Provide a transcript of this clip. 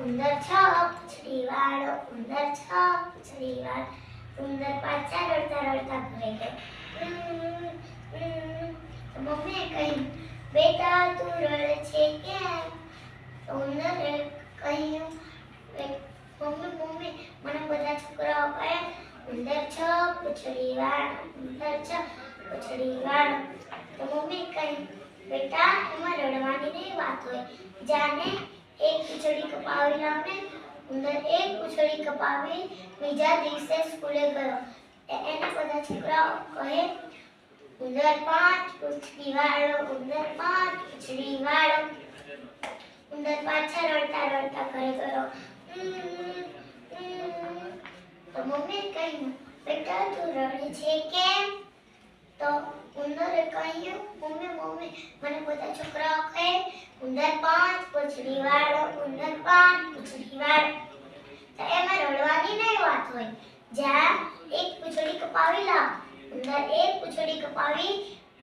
ઉંદર છ પૂંછડી વાળો, ઉંદર છ પૂંછડી વાળો. ઉંદર પાછા રડતા રડતા ઘરે ગયો. તો મમ્મીએ કહ્યું, બેટા તું રડે છે કેમ? તો ઉંદરે કહ્યું, મમ્મી મમ્મી મને બધા છોકરાઓ કહે ઉંદર છ પૂંછડી વાળો, ઉંદર છ પૂંછડી વાળો. તો મમ્મી કહ્યું, બેટા એમાં રડવાની નહીં વાત હોય, જાને એક પૂંછડી કપાવી લાવને. ઉંદર એક પૂંછડી કપાવી બીજા દિવસે સ્કૂલે ગયો. એને બધા છોકરાઓ કહે ઉંદર પાંચ પૂંછડી વાળો, ઉંદર પાંચ પૂંછડી વાળો. ઉંદર પાછા રડતા રડતા ઘરે ગયો. તો મમ્મીએ કહ્યું, બેટા તું રડે છે કેમ? તો ઉંદરે કહ્યું, મમ્મી મમ્મી મને બધા છોકરાઓ કહે ઉંદર પાંચ પૂંછડી વાળો, ઉંદર પાંચ પૂંછડી વાળો. તો એમાં રડવાની નહીં વાત હોય, જા એક પૂંછડી કપાવી લાવ. ઉંદર એક પૂંછડી કપાવી